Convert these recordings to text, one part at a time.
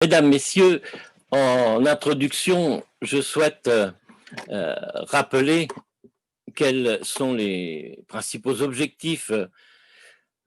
Mesdames, Messieurs, en introduction, je souhaite rappeler quels sont les principaux objectifs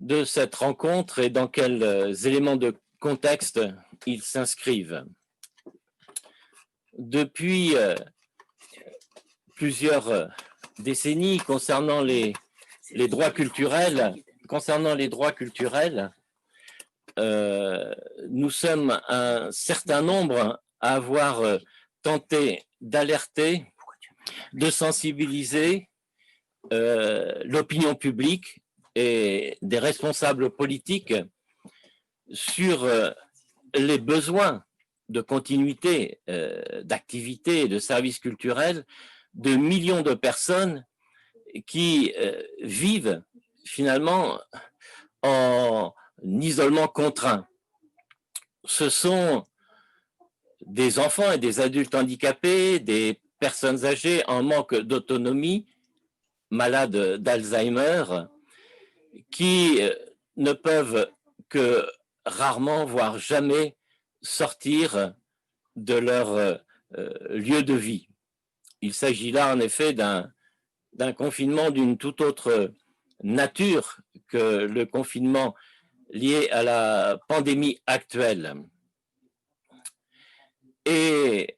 de cette rencontre et dans quels éléments de contexte ils s'inscrivent. Depuis plusieurs décennies concernant les droits culturels, nous sommes un certain nombre à avoir tenté d'alerter, de sensibiliser l'opinion publique et des responsables politiques sur les besoins de continuité d'activités et de services culturels de millions de personnes qui vivent finalement en isolement contraint. Ce sont des enfants et des adultes handicapés, des personnes âgées en manque d'autonomie, malades d'Alzheimer, qui ne peuvent que rarement, voire jamais, sortir de leur lieu de vie. Il s'agit là, en effet, d'un confinement d'une toute autre nature que le confinement lié à la pandémie actuelle. Et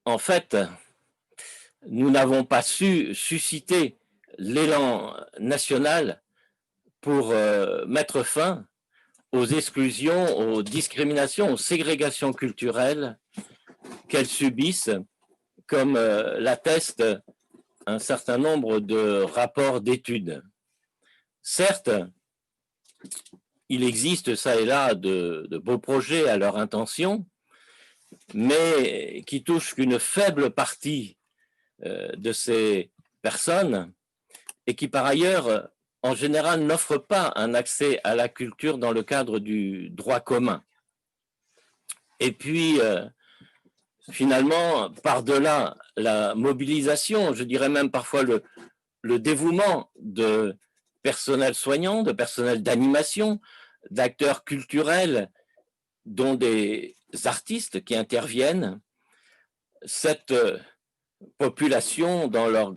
en fait, nous n'avons pas su susciter l'élan national pour mettre fin aux exclusions, aux discriminations, aux ségrégations culturelles qu'elles subissent, comme l'attestent un certain nombre de rapports d'études. Certes, il existe ça et là de beaux projets à leur intention, mais qui touchent qu'une faible partie de ces personnes et qui par ailleurs, en général, n'offrent pas un accès à la culture dans le cadre du droit commun. Et puis, finalement, par-delà la mobilisation, je dirais même parfois le dévouement de personnel soignant, de personnel d'animation, d'acteurs culturels, dont des artistes qui interviennent, cette population, dans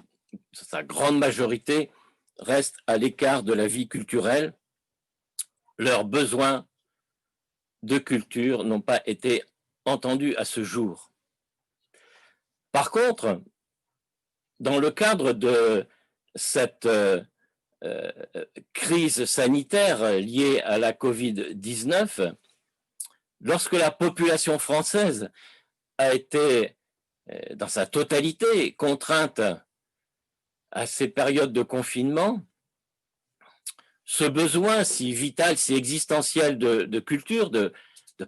sa grande majorité, reste à l'écart de la vie culturelle. Leurs besoins de culture n'ont pas été entendus à ce jour. Par contre, dans le cadre de cette crise sanitaire liée à la Covid-19, lorsque la population française a été, dans sa totalité, contrainte à ces périodes de confinement, ce besoin si vital, si existentiel de culture, de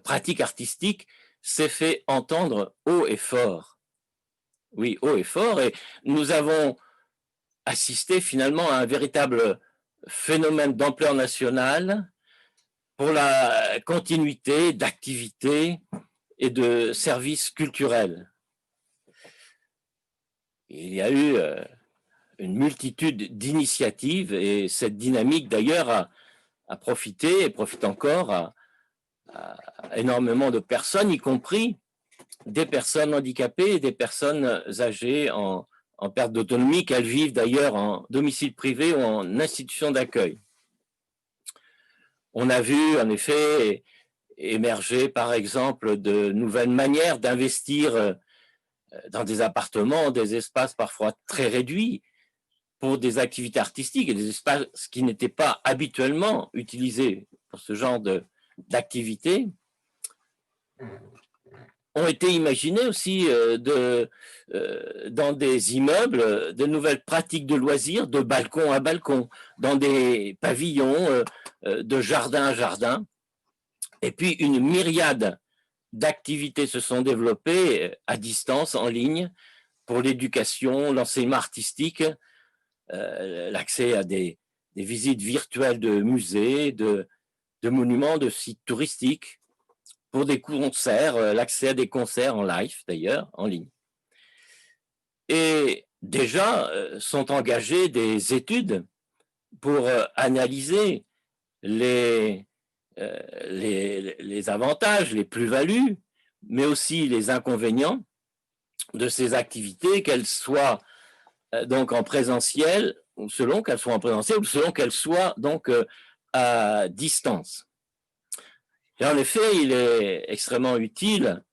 pratique artistique, s'est fait entendre haut et fort. Oui, haut et fort, et nous avons assisté finalement à un véritable phénomène d'ampleur nationale pour la continuité d'activités et de services culturels. Il y a eu une multitude d'initiatives et cette dynamique d'ailleurs a profité et profite encore à énormément de personnes, y compris des personnes handicapées et des personnes âgées en perte d'autonomie, qu'elles vivent d'ailleurs en domicile privé ou en institution d'accueil. On a vu en effet émerger par exemple de nouvelles manières d'investir dans des appartements, des espaces parfois très réduits pour des activités artistiques et des espaces qui n'étaient pas habituellement utilisés pour ce genre d'activités, ont été imaginés aussi dans des immeubles, de nouvelles pratiques de loisirs, de balcon à balcon, dans des pavillons, de jardin à jardin. Et puis une myriade d'activités se sont développées à distance, en ligne, pour l'éducation, l'enseignement artistique, l'accès à des visites virtuelles de musées, de monuments, de sites touristiques, pour des concerts, l'accès à des concerts en live d'ailleurs, en ligne. Et déjà sont engagées des études pour analyser les les avantages, les plus-values, mais aussi les inconvénients de ces activités, qu'elles soient donc en présentiel, ou selon qu'elles soient en présentiel, ou selon qu'elles soient donc à distance. Et en effet, il est extrêmement utile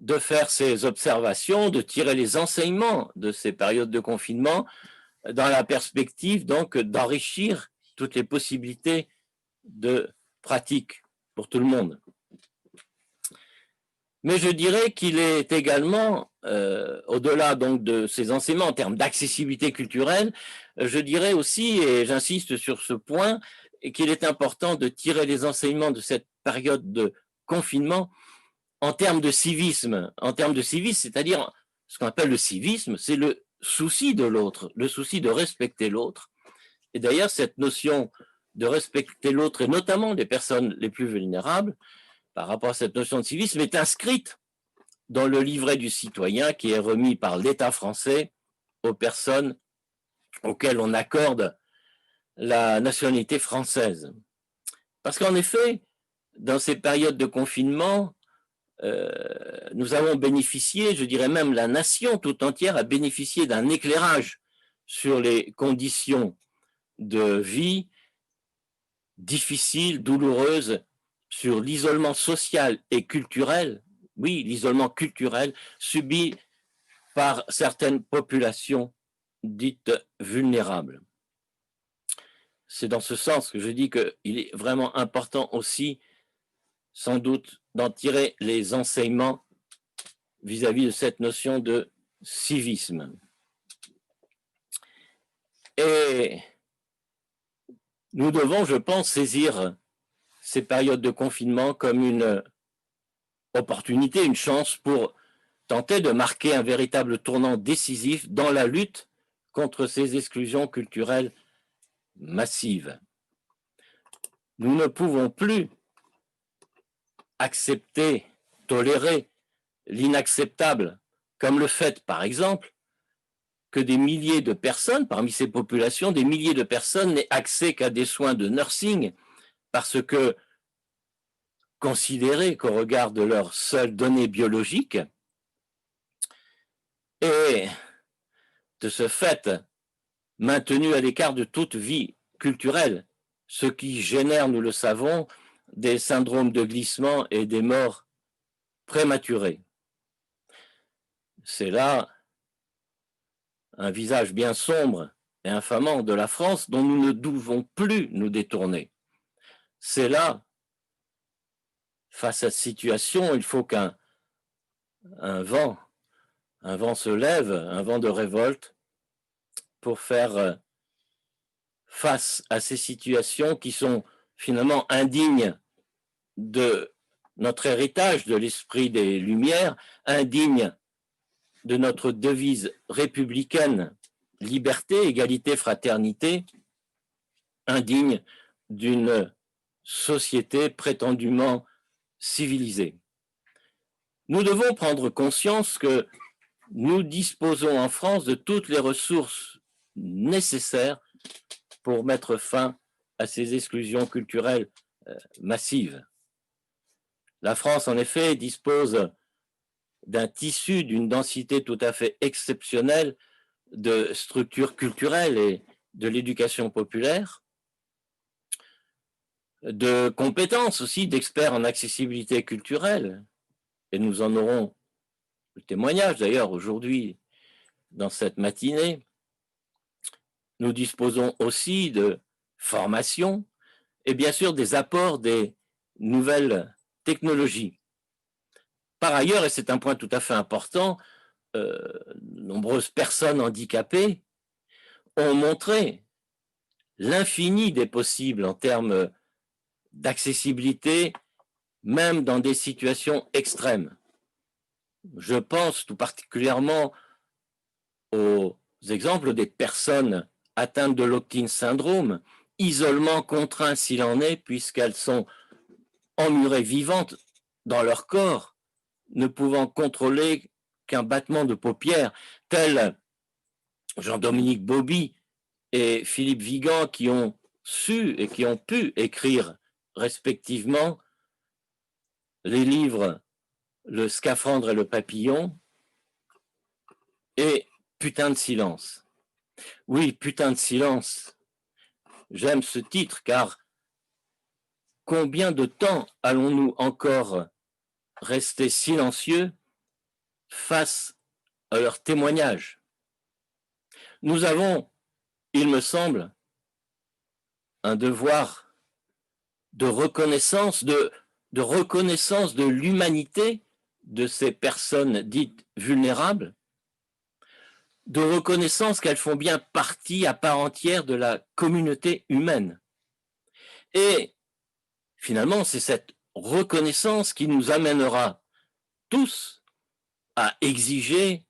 de faire ces observations, de tirer les enseignements de ces périodes de confinement dans la perspective donc d'enrichir toutes les possibilités de pratique pour tout le monde. Mais je dirais qu'il est également, au-delà donc de ces enseignements en termes d'accessibilité culturelle, je dirais aussi, et j'insiste sur ce point, qu'il est important de tirer les enseignements de cette période de confinement en termes de civisme. En termes de civisme, c'est-à-dire ce qu'on appelle le civisme, c'est le souci de l'autre, le souci de respecter l'autre. Et d'ailleurs, cette notion de respecter l'autre, et notamment des personnes les plus vulnérables, par rapport à cette notion de civisme, est inscrite dans le livret du citoyen qui est remis par l'État français aux personnes auxquelles on accorde la nationalité française. Parce qu'en effet, dans ces périodes de confinement, nous avons bénéficié, je dirais même la nation tout entière a bénéficié d'un éclairage sur les conditions de vie difficiles, douloureuses, sur l'isolement social et culturel, oui, l'isolement culturel subi par certaines populations dites vulnérables. C'est dans ce sens que je dis qu'il est vraiment important aussi, sans doute, d'en tirer les enseignements vis-à-vis de cette notion de civisme. Et nous devons, je pense, saisir ces périodes de confinement comme une opportunité, une chance pour tenter de marquer un véritable tournant décisif dans la lutte contre ces exclusions culturelles massives. Nous ne pouvons plus accepter, tolérer l'inacceptable, comme le fait, par exemple, que des milliers de personnes, parmi ces populations, des milliers de personnes n'aient accès qu'à des soins de nursing parce que, considérés qu'au regard de leurs seules données biologiques, et de ce fait, maintenus à l'écart de toute vie culturelle, ce qui génère, nous le savons, des syndromes de glissement et des morts prématurées. C'est là un visage bien sombre et infamant de la France dont nous ne devons plus nous détourner. C'est là, face à cette situation, il faut qu'un vent se lève, un vent de révolte pour faire face à ces situations qui sont finalement indignes de notre héritage, de l'esprit des Lumières, indignes de notre devise républicaine, liberté, égalité, fraternité, indigne d'une société prétendument civilisée. Nous devons prendre conscience que nous disposons en France de toutes les ressources nécessaires pour mettre fin à ces exclusions culturelles massives. La France, en effet, dispose d'un tissu, d'une densité tout à fait exceptionnelle de structures culturelles et de l'éducation populaire, de compétences aussi, d'experts en accessibilité culturelle, et nous en aurons le témoignage d'ailleurs aujourd'hui dans cette matinée. Nous disposons aussi de formation et bien sûr des apports des nouvelles technologies. Par ailleurs, et c'est un point tout à fait important, nombreuses personnes handicapées ont montré l'infini des possibles en termes d'accessibilité, même dans des situations extrêmes. Je pense tout particulièrement aux exemples des personnes atteintes de locked-in syndrome, isolement contraint s'il en est, puisqu'elles sont emmurées vivantes dans leur corps, ne pouvant contrôler qu'un battement de paupières, tels Jean-Dominique Bauby et Philippe Vigan qui ont su et qui ont pu écrire respectivement les livres Le Scaphandre et le Papillon et Putain de silence. Oui, Putain de silence. J'aime ce titre car combien de temps allons-nous encore rester silencieux face à leurs témoignages? Nous avons, il me semble, un devoir de reconnaissance, de reconnaissance de l'humanité de ces personnes dites vulnérables, de reconnaissance qu'elles font bien partie à part entière de la communauté humaine. Et finalement, c'est cette reconnaissance qui nous amènera tous à exiger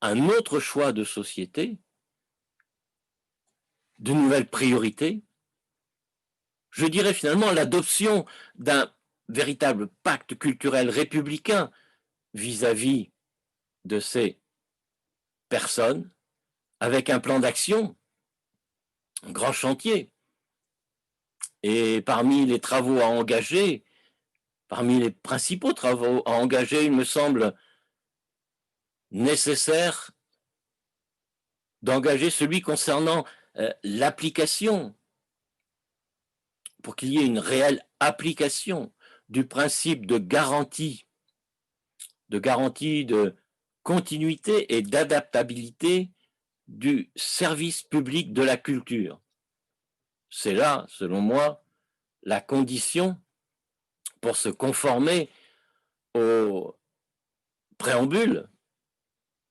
un autre choix de société, de nouvelles priorités, je dirais finalement l'adoption d'un véritable pacte culturel républicain vis-à-vis de ces personnes, avec un plan d'action, un grand chantier. Et parmi les travaux à engager, parmi les principaux travaux à engager, il me semble nécessaire d'engager celui concernant l'application, pour qu'il y ait une réelle application du principe de garantie de continuité et d'adaptabilité du service public de la culture. C'est là, selon moi, la condition pour se conformer au préambule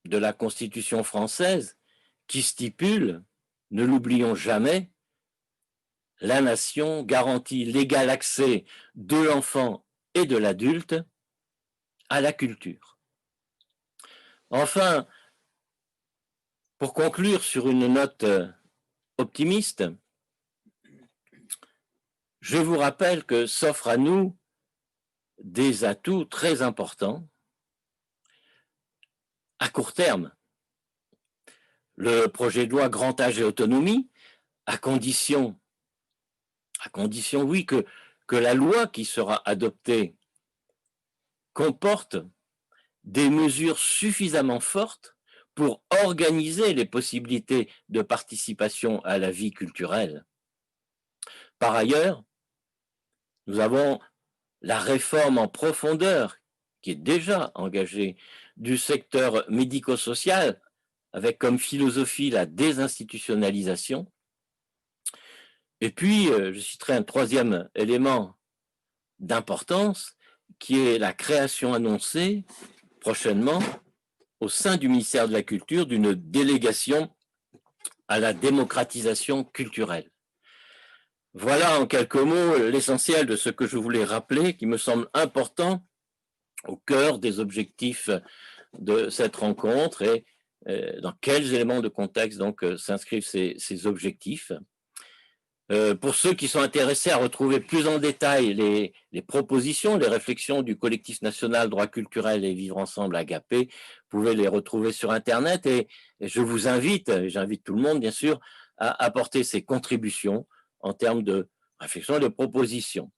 de la Constitution française qui stipule, ne l'oublions jamais, la nation garantit l'égal accès de l'enfant et de l'adulte à la culture. Enfin, pour conclure sur une note optimiste, je vous rappelle que s'offrent à nous des atouts très importants à court terme. Le projet de loi Grand Âge et Autonomie, à condition oui, que la loi qui sera adoptée comporte des mesures suffisamment fortes pour organiser les possibilités de participation à la vie culturelle. Par ailleurs, nous avons la réforme en profondeur qui est déjà engagée du secteur médico-social avec comme philosophie la désinstitutionnalisation. Et puis, je citerai un troisième élément d'importance qui est la création annoncée prochainement au sein du ministère de la Culture d'une délégation à la démocratisation culturelle. Voilà en quelques mots l'essentiel de ce que je voulais rappeler, qui me semble important au cœur des objectifs de cette rencontre et dans quels éléments de contexte donc s'inscrivent ces objectifs. Pour ceux qui sont intéressés à retrouver plus en détail les propositions, les réflexions du collectif national droit culturel et vivre ensemble Agapé, vous pouvez les retrouver sur Internet et je vous invite, j'invite tout le monde bien sûr, à apporter ses contributions en termes de réflexion et de propositions.